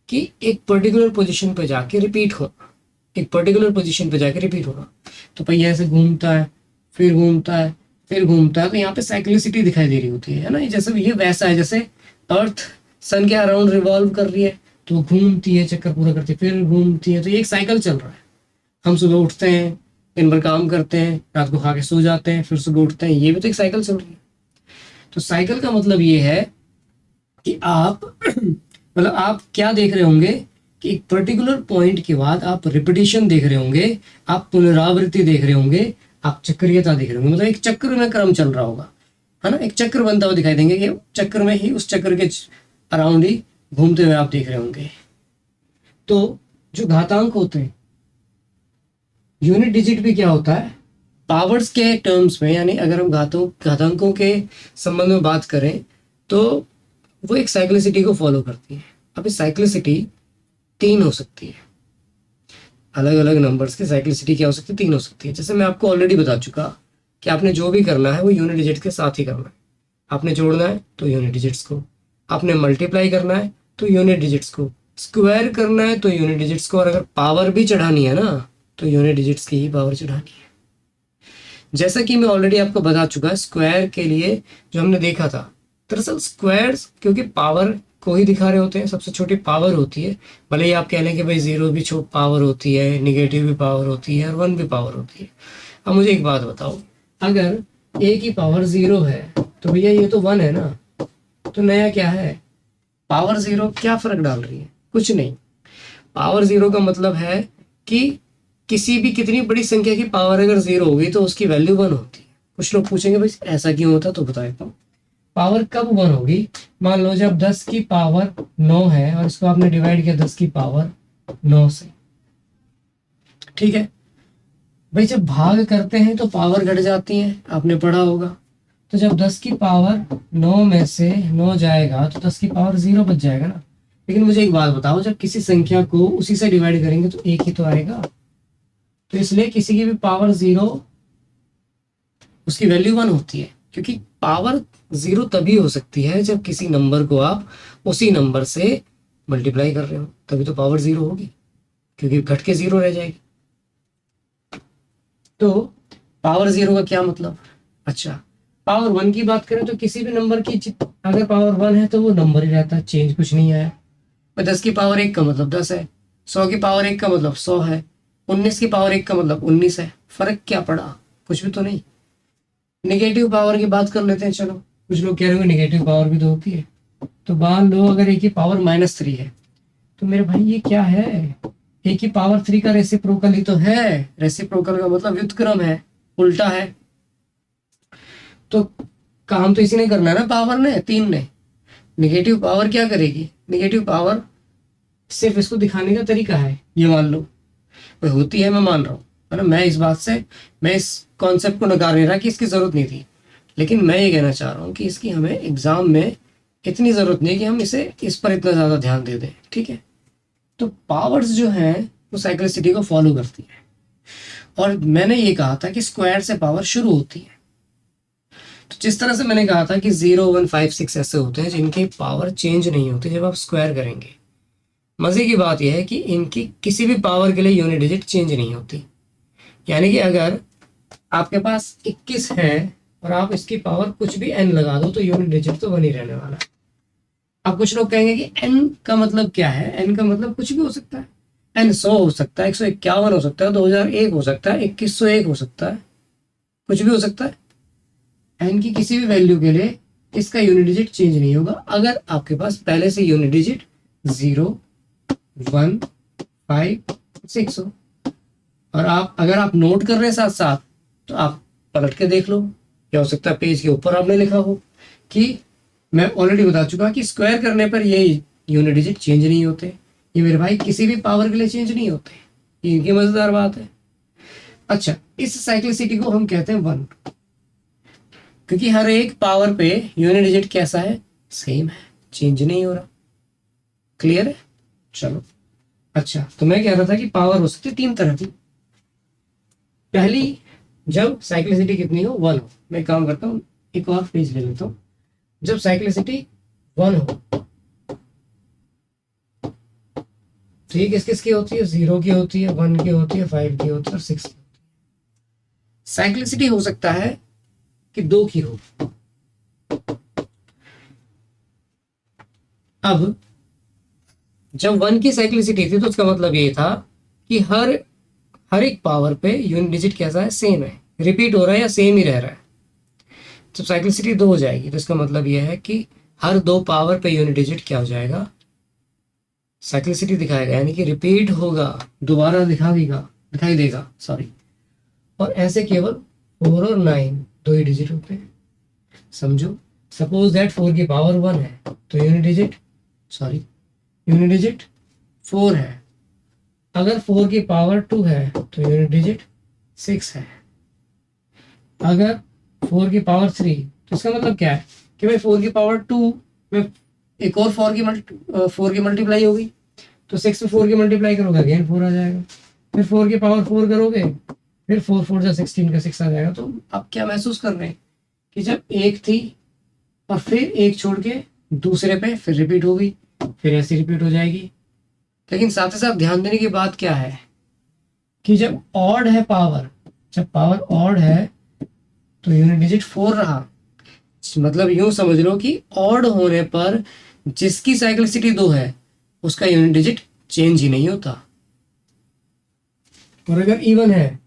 कि एक पर्टिकुलर पोजीशन पे जाके रिपीट होना, एक पर्टिकुलर पोजीशन पे जाके रिपीट होना। तो पहिया ऐसे घूमता है, फिर घूमता है, फिर घूमता है, तो यहाँ पे साइक्लिसिटी दिखाई दे रही होती है ना। जैसे ये वैसा है, जैसे अर्थ सन के अराउंड रिवॉल्व कर रही है तो घूमती है, चक्कर पूरा करती है, फिर घूमती है, तो ये एक साइकिल चल रहा है। हम सुबह उठते हैं, दिन भर काम करते हैं, रात को खा के सो जाते हैं, फिर सुबह उठते हैं, ये भी तो एक साइकिल चल रही है। तो साइकिल का मतलब ये है कि आप मतलब आप क्या देख रहे होंगे कि एक पर्टिकुलर पॉइंट के बाद आप रिपीटिशन देख रहे होंगे, आप पुनरावृत्ति देख रहे होंगे, आप चक्रीयता देख रहे होंगे, मतलब एक चक्र में क्रम चल रहा होगा, है ना। एक चक्र बनता हुआ दिखाई देंगे कि चक्र में ही, उस चक्र के अराउंड ही घूमते हुए आप देख रहे होंगे। तो जो घातांक होते हैं, यूनिट डिजिट भी क्या होता है पावर्स के टर्म्स में, यानी अगर हम घातांकों के संबंध में बात करें तो वो एक साइक्लिसिटी को फॉलो करती है। अब इस साइक्लिसिटी 3 हो सकती है, अलग अलग नंबर्स की साइक्लिसिटी क्या हो सकती है? 3 हो सकती है। जैसे मैं आपको ऑलरेडी बता चुका कि आपने जो भी करना है वो यूनिट डिजिट के साथ ही करना है। आपने जोड़ना है तो यूनिट डिजिट्स को, आपने मल्टीप्लाई करना है तो यूनिट डिजिट्स को, स्क्वायर करना है तो यूनिट डिजिट्स को, और अगर पावर भी चढ़ानी है ना तो यूनिट डिजिट्स की ही पावर चढ़ानी है। जैसा कि मैं ऑलरेडी आपको बता चुका, स्क्वायर के लिए जो हमने देखा था, दरअसल स्क्वायर्स क्योंकि पावर को ही दिखा रहे होते हैं, सबसे छोटी पावर होती है। भले ही आप कह लें कि भाई 0 भी पावर होती है, निगेटिव भी पावर होती है, और 1 भी पावर होती है। अब मुझे एक बात बताओ, अगर a की पावर 0 है तो भैया ये तो 1 है ना, तो नया क्या है? पावर 0 क्या फर्क डाल रही है? कुछ नहीं। पावर 0 का मतलब है कि किसी भी कितनी बड़ी संख्या की पावर अगर 0 होगी तो उसकी वैल्यू 1 होती है। कुछ लोग पूछेंगे भाई ऐसा क्यों होता, तो बता देता हूँ। पावर कब 1 होगी? मान लो जब 10 की पावर 9 है और इसको आपने डिवाइड किया 10 की पावर 9 से, ठीक है भाई। जब भाग करते हैं तो पावर घट जाती है, आपने पढ़ा होगा। तो जब 10 की पावर 9 में से 9 जाएगा तो 10 की पावर 0 बच जाएगा ना। लेकिन मुझे एक बात बताओ, जब किसी संख्या को उसी से डिवाइड करेंगे तो एक ही तो आएगा। तो इसलिए किसी की भी पावर 0 उसकी वैल्यू 1 होती है, क्योंकि पावर 0 तभी हो सकती है जब किसी नंबर को आप उसी नंबर से मल्टीप्लाई कर रहे हो, तभी तो पावर 0 होगी, क्योंकि घट के 0 रह जाएगी। तो पावर 0 का क्या मतलब? अच्छा, पावर 1 की बात करें तो किसी भी नंबर की अगर पावर 1 है तो वो नंबर ही रहता है, चेंज कुछ नहीं आया। 10 की पावर 1 का मतलब 10 है, 100 की पावर 1 का मतलब 100 है, 19 की पावर 1 का मतलब 19 है। फर्क क्या पड़ा? कुछ भी तो नहीं। निगेटिव पावर की बात कर लेते हैं। चलो, कुछ लोग कह रहे हो निगेटिव पावर भी तो होती है, तो मान लो अगर ए की पावर -3 है, तो मेरे भाई ये क्या है? ए की पावर 3 का रेसिप्रोकल ही तो है। रेसिप्रोकल का मतलब व्युत्क्रम है, उल्टा है। तो काम तो इसी ने करना है ना, पावर ने, 3 ने। निगेटिव पावर क्या करेगी? निगेटिव पावर सिर्फ इसको दिखाने का तरीका है, ये मान लो। भाई होती है, मैं मान रहा हूँ, है ना। मैं इस बात से, मैं इस कॉन्सेप्ट को नकार नहीं रहा कि इसकी ज़रूरत नहीं थी, लेकिन मैं ये कहना चाह रहा हूँ कि इसकी हमें एग्ज़ाम में इतनी ज़रूरत नहीं कि हम इसे इस पर इतना ज़्यादा ध्यान दे दें, ठीक है। तो पावर्स जो हैं वो साइक्लिसिटी को फॉलो करती है, और मैंने ये कहा था कि स्क्वायर से पावर शुरू होती है। तो जिस तरह से मैंने कहा था कि 0, 1, 5, 6 ऐसे होते हैं जिनकी पावर चेंज नहीं होती जब आप स्क्वायर करेंगे। मज़े की बात यह है कि इनकी किसी भी पावर के लिए यूनिट डिजिट चेंज नहीं होती। यानी कि अगर आपके पास 21 है और आप इसकी पावर कुछ भी n लगा दो, तो यूनिट डिजिट तो बनी रहने वाला है। अब कुछ लोग कहेंगे कि n का मतलब क्या है? n का मतलब कुछ भी हो सकता है। n 100 हो सकता है, 151 हो सकता है, 2001 हो सकता है, 2101 हो सकता है, कुछ भी हो सकता है। n की किसी भी वैल्यू के लिए इसका यूनिट डिजिट चेंज नहीं होगा अगर आपके पास पहले से यूनिट डिजिट 0, 1, 5, 6 हो। और अगर आप नोट कर रहे हैं साथ साथ, तो आप पलट के देख लो। क्या हो सकता है पेज के ऊपर आपने लिखा हो कि मैं ऑलरेडी बता चुका कि स्क्वायर करने पर ये यूनिट डिजिट चेंज नहीं होते। ये मेरे भाई किसी भी पावर के लिए चेंज नहीं होते। ये इनकी मजेदार बात है। अच्छा, इस साइक्लिसिटी को हम कहते हैं 1, क्योंकि हर एक पावर पे यूनिट डिजिट कैसा है? सेम है, चेंज नहीं हो रहा। क्लियर है? चलो, अच्छा, तो मैं कह रहा था कि पावर हो सकती है 3 तरह की। पहली, जब साइक्लिसिटी कितनी हो? 1 हो। मैं काम करता हूँ, एक और पेज ले लेता हूँ। जब साइक्लिसिटी 1 हो, तो ये किस किस की होती है? 0 की होती है, 1 की होती है, 5 की होती है और 6 की होती है। साइक्लिसिटी हो सकता है कि 2 की हो। अब जब 1 की साइक्लिसिटी थी तो उसका मतलब ये था कि हर एक पावर पे यूनिट डिजिट कैसा है? सेम है, रिपीट हो रहा है या सेम ही रह रहा है। जब साइक्लिसिटी 2 हो जाएगी तो इसका मतलब यह है कि हर 2 पावर पे यूनिट डिजिट क्या हो जाएगा? साइक्लिसिटी दिखाएगा, यानी कि रिपीट होगा, दोबारा दिखाई देगा, सॉरी। और ऐसे केवल 4 और 9 2 ही डिजिट होते हैं। समझो, सपोज दैट 4 की पावर 1 है तो यूनिट डिजिट 4 है। अगर 4 की पावर 2 है तो यूनिट डिजिट 6 है। अगर 4 की पावर 3, तो इसका मतलब क्या है कि भाई 4 की पावर 2 में एक और 4 की मल्टीप्लाई होगी, तो 6 में 4 की मल्टीप्लाई करोगे अगेन 4 आ जाएगा। फिर 4 की पावर 4 करोगे, फिर 4 4 जा 16 का 6 आ जाएगा। तो आप क्या महसूस कर रहे हैं कि जब एक थी और फिर एक छोड़ के दूसरे पे फिर रिपीट हो गई, फिर ऐसी रिपीट हो जाएगी। लेकिन साथ ही साथ ध्यान देने की बात क्या है कि जब ऑड है पावर, जब पावर ऑड है तो यूनिट डिजिट 4 रहा। मतलब यूं समझ लो कि ऑड होने पर जिसकी साइक्लिसिटी 2 है उसका यूनिट डिजिट चेंज ही नहीं होता, और अगर इवन है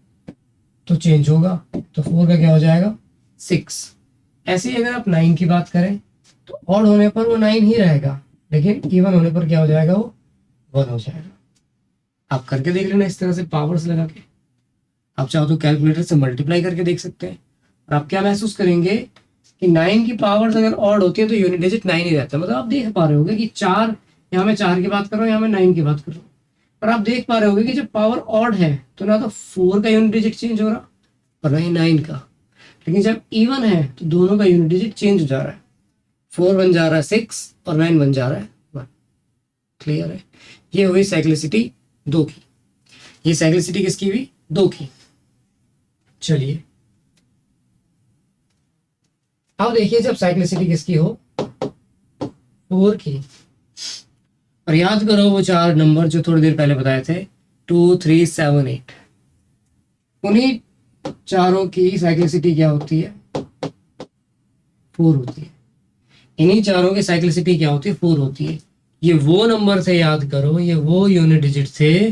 तो चेंज होगा। तो 4 का क्या हो जाएगा? 6। ऐसे ही अगर आप 9 की बात करें तो ऑड होने पर वो 9 ही रहेगा, लेकिन इवन होने पर क्या हो जाएगा? वो 1 हो जाएगा। आप करके देख लेना इस तरह से पावर्स लगा के। आप चाहो तो कैलकुलेटर से मल्टीप्लाई करके देख सकते हैं, और आप क्या महसूस करेंगे कि 9 की पावर्स अगर ऑड होती है तो यूनिट डिजिट 9 ही रहता है। मतलब आप देख पा रहे होगे कि 4, यहाँ मैं 4 की बात कर रहा हूँ, यहाँ मैं 9 की बात कर रहा हूँ, और आप देख पा रहे होगे कि जब पावर ऑड है तो ना तो 4 का यूनिट डिजिट चेंज हो रहा और ना ही 9 का। लेकिन जब इवन है तो दोनों का यूनिट डिजिट चेंज हो जा रहा है। 4 बन जा रहा है 6 और 9 बन जा रहा है 1। क्लियर है? ये हुई साइक्लिसिटी 2 की। ये साइक्लिसिटी किसकी हुई? 2 की। चलिए, अब देखिए जब साइक्लिसिटी किसकी हो? 4 की। और याद करो वो 4 नंबर जो थोड़ी देर पहले बताए थे, 2, 3, 7, 8। उन्हीं चारों की साइक्लिसिटी क्या होती है? 4 होती है। इन्हीं चारों की साइक्लिसिटी क्या होती है? 4 होती है। ये वो नंबर से याद करो, ये वो यूनिट डिजिट थे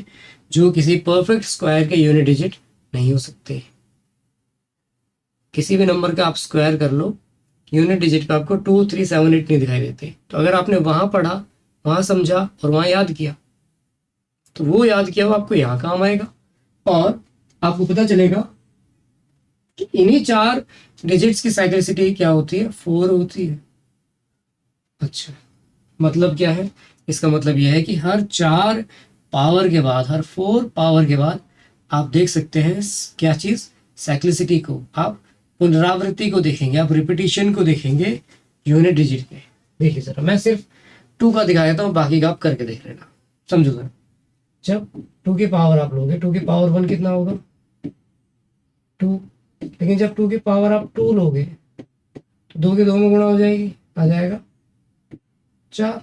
जो किसी परफेक्ट स्क्वायर के यूनिट डिजिट नहीं हो सकते। किसी भी नंबर का आप स्क्वायर कर लो, यूनिट डिजिट पे आपको 2 3 7 8 नहीं दिखाई देते। तो अगर आपने वहां पढ़ा, वहां समझा और वहां याद किया, तो वो याद किया वो आपको यहाँ काम आएगा। और आपको पता चलेगा कि इन्हीं 4 डिजिट्स की साइक्लिसिटी क्या होती है, 4 होती है। अच्छा, मतलब क्या है? इसका मतलब यह है कि हर 4 पावर के बाद, हर 4 पावर के बाद आप देख सकते हैं क्या चीज, साइक्लिसिटी को, आप पुनरावृत्ति को देखेंगे, आप रिपीटिशन को देखेंगे यूनिट डिजिट के। देखिए जरा, मैं सिर्फ 2 का दिखा देता हूँ, बाकी का आप करके देख लेना, समझो जरा। जब 2 की पावर आप लोगे, 2 की पावर 1 कितना होगा, 2। लेकिन जब 2 की पावर आप 2 लोगे तो 2 के 2 में गुणा हो जाएगी, आ जाएगा 4।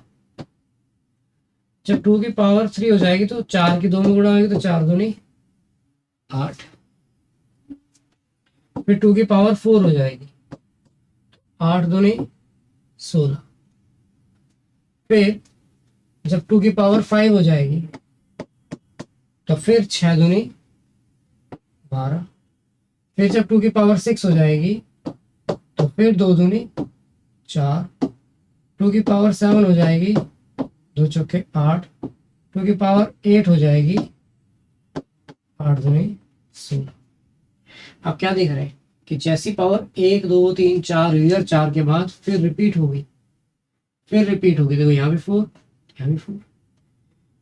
जब 2 की पावर 3 हो जाएगी तो 4 की 2 में गुणा होगी, तो 4 दूनी 8। फिर 2 की पावर 4 हो जाएगी, 8 दूनी 16। फिर जब 2 की पावर 5 हो जाएगी तो फिर 6 दूनी 12। फिर जब 2 की पावर 6 हो जाएगी तो फिर 2 दूनी 4। 2 की पावर 7 हो जाएगी, 2 चौके 8। 2 की पावर 8 हो जाएगी, 8 दूनी 16। आप क्या देख रहे हैं कि जैसी पावर 1 2 3 4 हुई और 4 के बाद फिर रिपीट हो गई, फिर रिपीट हो गई। देखो यहाँ भी 4, यहाँ भी 4,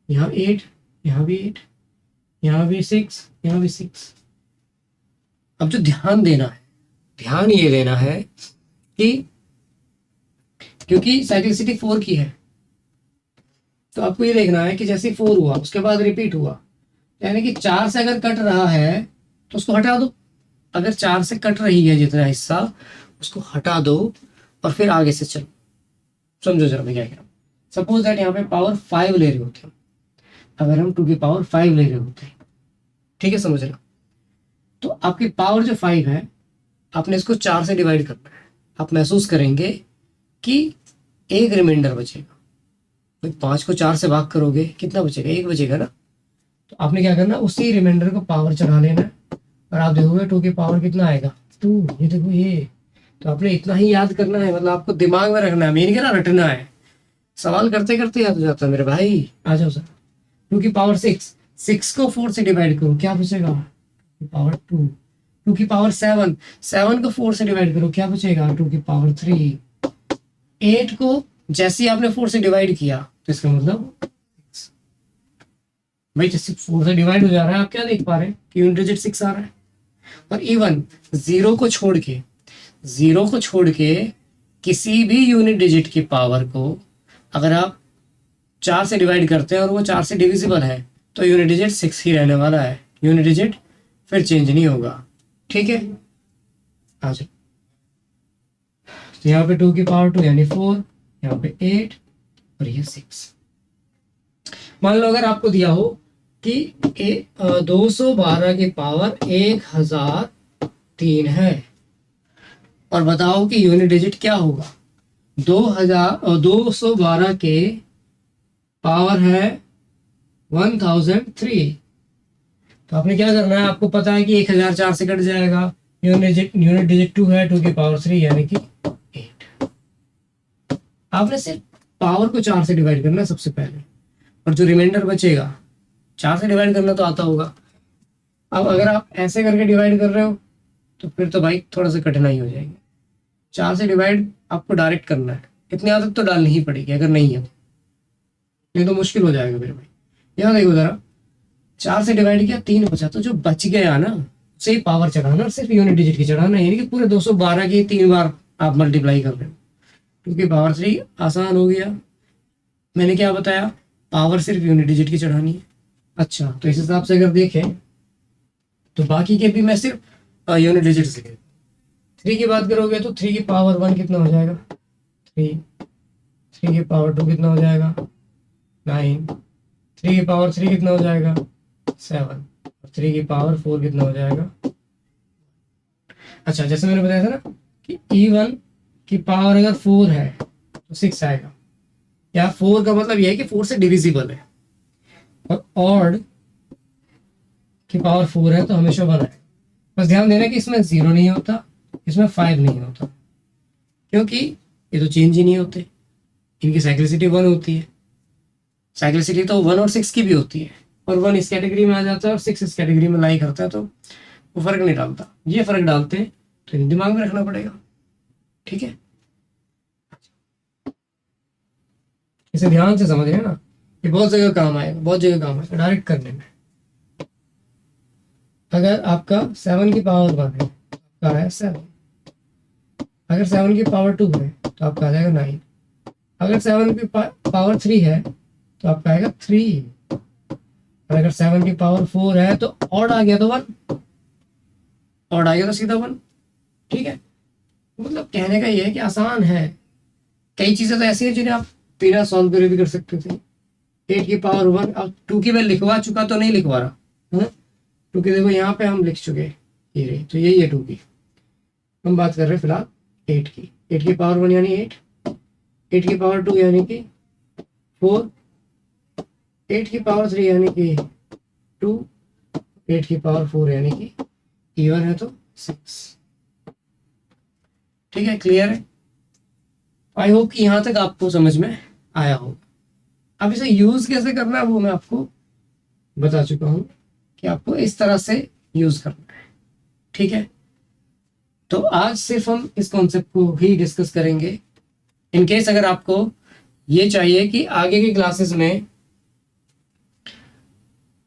यहाँ 8, यहाँ भी 8, यहाँ भी 6, यहाँ भी 6। अब जो ध्यान देना है, ध्यान ये देना है कि क्योंकि साइक्लिसिटी 4 की है, तो आपको ये देखना है कि जैसे 4 हुआ उसके बाद रिपीट हुआ, यानी कि 4 से अगर कट रहा है तो उसको हटा दो। अगर 4 से कट रही है जितना हिस्सा, उसको हटा दो और फिर आगे से चलो। समझो जरा मैं क्या कह रहा हूँ। सपोज दैट यहाँ पे पावर 5 ले रहे होते हैं, अगर हम 2 की पावर 5 ले रहे होते हैं, ठीक है, समझ रहे हो? तो आपकी पावर जो 5 है, आपने इसको 4 से डिवाइड करना है। आप महसूस करेंगे कि एक रिमाइंडर बचेगा। भाई 5 को 4 से भाग करोगे, कितना बचेगा, 1 बचेगा ना। तो आपने क्या करना, उसी रिमाइंडर को पावर चढ़ा लेना है और आप देखोगे 2 की पावर कितना आएगा, 2। ये देखो ये, तो आपने इतना ही याद करना है, मतलब आपको दिमाग में रखना है, मैं नहीं कह रहा रटना है। सवाल करते करते याद हो जाता है मेरे भाई। आ जाओ सर। 2 की पावर 6, 6 को 4 से डिवाइड करो, क्या बचेगा, पावर 2। 2 की पावर 7, 7 को 4 से डिवाइड करो, क्या बचेगा, 2 की पावर 3। 8 को जैसे ही आपने 4 से डिवाइड किया तो इसका मतलब 6। भाई जैसे 4 से डिवाइड हो जा रहा है, आप क्या देख पा रहे हैं कि यूनिट डिजिट 6 आ रहा है। और इवन जीरो को छोड़ के, जीरो को छोड़ के किसी भी यूनिट डिजिट की पावर को अगर आप 4 से डिवाइड करते हैं और वो 4 से डिविजिबल है, तो यूनिट डिजिट 6 ही रहने वाला है। यूनिट डिजिट फिर चेंज नहीं होगा, ठीक है। आ जाओ। तो यहाँ पे 2 की पावर 2 यानी 4, यहाँ पे 8 और ये 6। मान लो अगर आपको दिया हो कि 212 की पावर 1003 है और बताओ कि यूनिट डिजिट क्या होगा। 212 के पावर है 1003। तो आपने क्या करना है, आपको पता है कि 1004 से कट जाएगा, यूनिट डिजिट 2 है, 2 की पावर 3 यानी कि 8। आपने सिर्फ पावर को 4 से डिवाइड करना है सबसे पहले, और जो रिमाइंडर बचेगा 4 से डिवाइड करना तो आता होगा। अब अगर आप ऐसे करके डिवाइड कर रहे हो तो फिर तो भाई थोड़ा सा कठिनाई हो जाएगी। 4 से डिवाइड आपको डायरेक्ट करना है, इतनी आदत तो डालनी ही पड़ेगी अगर नहीं है तो, नहीं तो मुश्किल हो जाएगा मेरे भाई। यहाँ देखो जरा, 4 से डिवाइड किया 3 बचा, तो जो बच गया ना उसे ही पावर चढ़ाना और सिर्फ यूनिट डिजिट की चढ़ाना, यानी कि पूरे 212 की 3 बार आप मल्टीप्लाई कर रहे हो, क्योंकि पावर 3 आसान हो गया। मैंने क्या बताया, पावर सिर्फ यूनिट डिजिट की चढ़ानी है। अच्छा, तो इस हिसाब से अगर देखें तो बाकी के भी मैं सिर्फ यूनिट डिजिट से 3 की बात करोगे तो 3 की पावर 1 कितना हो जाएगा, 3। 3 की पावर 2 कितना हो जाएगा, 9। 3 की पावर 3 कितना हो जाएगा, 7। और 3 की पावर 4 कितना हो जाएगा। अच्छा, जैसे मैंने बताया था ना कि E1 की पावर अगर 4 है तो 6 आएगा, या 4 का मतलब यह है कि 4 से डिविजिबल है, और ऑड की पावर 4 है तो हमेशा 1 है। बस ध्यान देना कि इसमें 0 नहीं होता, इसमें 5 नहीं होता, क्योंकि ये तो चेंज ही नहीं होते, इनकी साइक्लिसिटी 1 होती है। साइक्लिसिटी तो 1 और 6 की भी होती है, और 1 इस कैटेगरी में आ जाता है और 6 इस कैटेगरी में लाई करता है, तो वो फर्क नहीं डालता। ये फर्क डालते हैं तो इन्हें दिमाग में रखना पड़ेगा, ठीक है। इसे ध्यान से समझ रहे हैं ना, ये बहुत जगह काम आएगा, बहुत जगह काम आएगा डायरेक्ट करने में। अगर आपका 7 की पावर 1 है तो आपका है 7, अगर 7 की पावर 2 है तो आपका आ जाएगा 9, अगर 7 की पावर 3 है तो आपका आएगा 3, और अगर 7 की पावर 4 है तो ऑड आ गया तो 1, ऑड आ गया तो सीधा 1, ठीक है। मतलब कहने का ये है कि आसान है, कई चीज़ें तो ऐसी हैं जिन्हें आप बिना सॉल्व करे भी कर सकते थे। 8 की पावर 1, अब 2 की मैं लिखवा चुका तो नहीं लिखवा रहा है, 2 की देखो यहाँ पे हम लिख चुके, ये रही, तो यही है 2 की। हम बात कर रहे हैं फिलहाल 8 की। 8 की पावर 1 यानी 8, 8 की पावर 2 यानी कि 4, 8 की पावर 3 यानी कि 2, 8 की पावर 4 यानी कि इवन है तो 6, ठीक है। क्लियर है? आई होप कि यहाँ तक आपको समझ में आया होगा। अब इसे यूज कैसे करना है वो मैं आपको बता चुका हूँ कि आपको इस तरह से यूज करना है, ठीक है। तो आज सिर्फ हम इस कॉन्सेप्ट को ही डिस्कस करेंगे। इन केस अगर आपको ये चाहिए कि आगे की क्लासेस में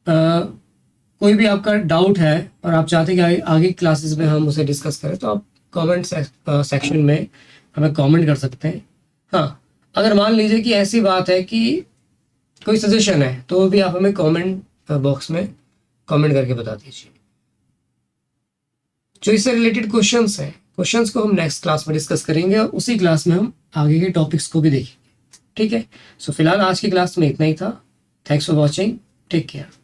कोई भी आपका डाउट है और आप चाहते हैं कि आगे की क्लासेस में हम उसे डिस्कस करें, तो आप कमेंट सेक्शन में हमें कमेंट कर सकते हैं। हाँ, अगर मान लीजिए कि ऐसी बात है कि कोई सजेशन है तो भी आप हमें कमेंट बॉक्स में कमेंट करके बता दीजिए। जो इससे रिलेटेड क्वेश्चंस हैं, क्वेश्चंस को हम नेक्स्ट क्लास में डिस्कस करेंगे, और उसी क्लास में हम आगे के टॉपिक्स को भी देखेंगे, ठीक है। सो फिलहाल आज की क्लास में इतना ही था। Thanks for watching, take care.